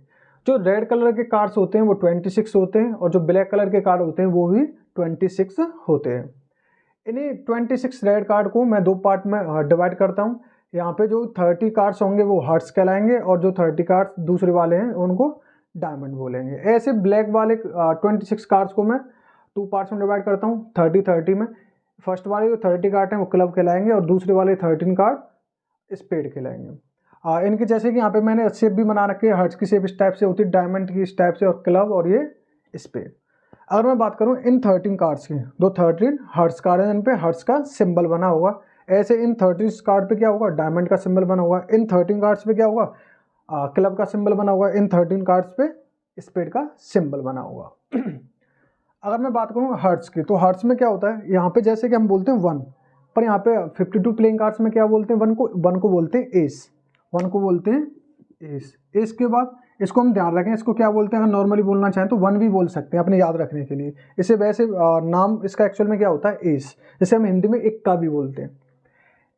जो रेड कलर के कार्ड्स होते हैं वो 26 होते हैं और जो ब्लैक कलर के कार्ड होते हैं वो भी 26 होते हैं। इन्हीं 26 रेड कार्ड को मैं 2 पार्ट में डिवाइड करता हूँ। यहाँ पे जो 30 कार्ड्स होंगे वो हार्ट्स कहलाएंगे और जो 30 कार्ड्स दूसरे वाले हैं उनको डायमंड बोलेंगे। ऐसे ब्लैक वाले 26 कार्ड्स को मैं 2 पार्ट्स में डिवाइड करता हूँ 30-30 में। फर्स्ट वाले जो 30 कार्ड हैं वो क्लब कहलाएंगे और दूसरे वाले 13 कार्ड स्पेड कहलाएंगे। इनके जैसे कि यहाँ पे मैंने शेप भी बना रखे हैं, हार्ट्स की शेप इस टाइप से होती है, डायमंड की इस टाइप से, और क्लब और ये स्पेड। अगर मैं बात करूं इन 13 कार्ड्स की, दो 13 हर्ट्स कार्ड है, इन पे हर्ट्स का सिंबल बना होगा। ऐसे इन 13 कार्ड पे क्या होगा, डायमंड का सिंबल बना होगा। इन 13 कार्ड्स पे क्या होगा, क्लब का सिंबल बना होगा। इन 13 कार्ड्स पे स्पेड का सिंबल बना होगा। अगर मैं बात करूँ हर्ट्स की, तो हर्ट्स में क्या होता है, यहाँ पे जैसे कि हम बोलते हैं 1, पर यहाँ पे 52 प्लेइंग कार्ड्स में क्या बोलते हैं, 1 को बोलते हैं एस, 1 को बोलते हैं एस। एस के बाद इसको हम ध्यान रखें, इसको क्या बोलते हैं, अगर नॉर्मली बोलना चाहें तो 1 भी बोल सकते हैं अपने याद रखने के लिए। इसे वैसे नाम इसका एक्चुअल में क्या होता है, एस, जैसे हम हिंदी में इक्का भी बोलते हैं।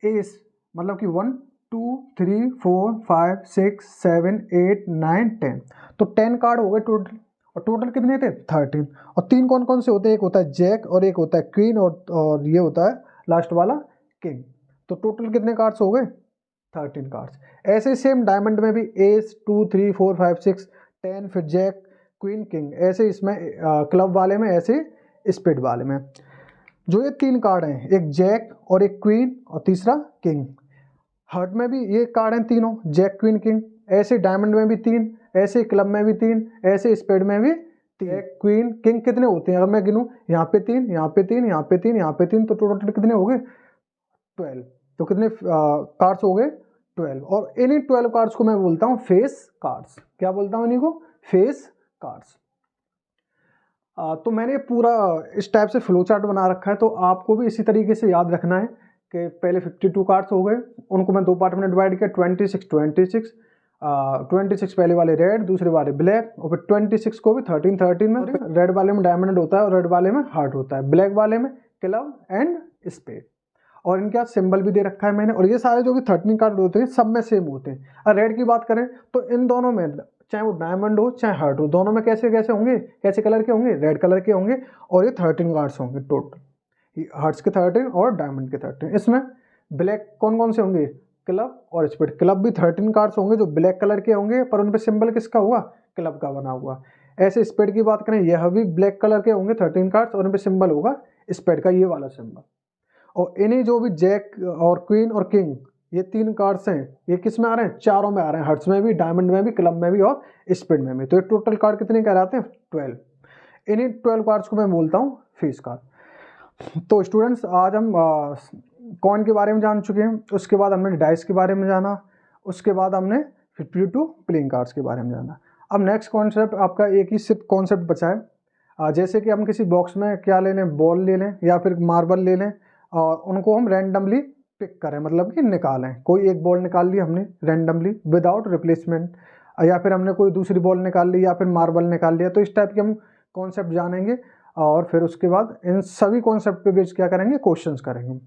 एस मतलब कि 1 2 3 4 5 6 7 8 9 10, तो 10 कार्ड हो गए टोटल। और टोटल कितने थे, 13। और 3 कौन कौन से होते हैं, एक होता है जैक और एक होता है क्वीन और ये होता है लास्ट वाला किंग। तो टोटल कितने कार्ड्स हो गए, 13 कार्ड्स। ऐसे सेम डायमंड में भी एस 2 3 4 5 6 10, फिर जैक क्वीन किंग, ऐसे इसमें क्लब वाले में, ऐसे स्पेड वाले में। जो ये 3 कार्ड हैं, एक जैक और एक क्वीन और तीसरा किंग। हर्ट में भी ये कार्ड हैं तीनों, जैक क्वीन किंग। ऐसे डायमंड में भी 3, ऐसे क्लब में भी 3, ऐसे स्पेड में भी 3। जैक क्वीन किंग कितने होते हैं, अगर मैं गिनूँ, यहाँ पे 3, यहाँ पे 3, यहाँ पे 3, यहाँ पे 3, तो टोटल कितने हो गए, 12। तो कितने कार्ड्स हो गए, 12। और इन्हीं 12 कार्ड्स को मैं बोलता हूँ फेस कार्ड्स। क्या बोलता हूँ इन्हीं को, फेस कार्ड्स। तो मैंने पूरा इस टाइप से फ्लो चार्ट बना रखा है, तो आपको भी इसी तरीके से याद रखना है कि पहले 52 कार्ड्स हो गए, उनको मैं 2 पार्ट में डिवाइड किया, 26 पहले वाले रेड, दूसरे वाले ब्लैक, और फिर 26 को भी 13 में, रेड वाले में डायमंड होता है और रेड वाले में हार्ट होता है, ब्लैक वाले में क्लब एंड स्पेड। और इनका सिंबल भी दे रखा है मैंने। और ये सारे जो भी 13 कार्ड होते हैं सब में सेम होते हैं। अगर रेड की बात करें तो इन दोनों में, चाहे वो डायमंड हो चाहे हार्ट हो, दोनों में कैसे कैसे होंगे, कैसे कलर के होंगे, रेड कलर के होंगे। और ये 13 कार्ड्स होंगे टोटल, हार्ट्स के 13 और डायमंड के 13। इसमें ब्लैक कौन कौन से होंगे, क्लब और स्पेड। क्लब भी 13 कार्ड्स होंगे जो ब्लैक कलर के होंगे, पर उन पर सिंबल किसका हुआ, क्लब का बना हुआ। ऐसे स्पेड की बात करें, यह भी ब्लैक कलर के होंगे 13 कार्ड्स, और उन पर सिंबल होगा स्पेड का, ये वाला सिंबल। और इन्हीं जो भी जैक और क्वीन और किंग, ये 3 कार्ड्स हैं, ये किस में आ रहे हैं, चारों में आ रहे हैं, हर्ट्स में भी, डायमंड में भी, क्लब में भी और स्पेड में भी। तो ये टोटल कार्ड कितने कहलाते हैं, 12। इन्हीं 12 कार्ड्स को मैं बोलता हूँ फेस कार्ड। तो स्टूडेंट्स, आज हम कॉइन के बारे में जान चुके हैं, उसके बाद हमने डाइस के बारे में जाना, उसके बाद हमने 52 प्लेइंग कार्ड्स के बारे में जाना। अब नेक्स्ट कॉन्सेप्ट आपका एक ही सिर्फ कॉन्सेप्ट बचा है, जैसे कि हम किसी बॉक्स में क्या ले लें, बॉल ले लें या फिर मार्बल ले लें, और उनको हम रैंडमली पिक करें, मतलब कि निकालें। कोई एक बॉल निकाल ली हमने रैंडमली विदाउट रिप्लेसमेंट, या फिर हमने कोई दूसरी बॉल निकाल ली, या फिर मार्बल निकाल लिया। तो इस टाइप के हम कॉन्सेप्ट जानेंगे, और फिर उसके बाद इन सभी कॉन्सेप्ट पे बेस क्या करेंगे, क्वेश्चंस करेंगे।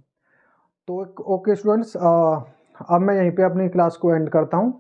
तो ओके स्टूडेंट्स, अब मैं यहीं पे अपनी क्लास को एंड करता हूँ।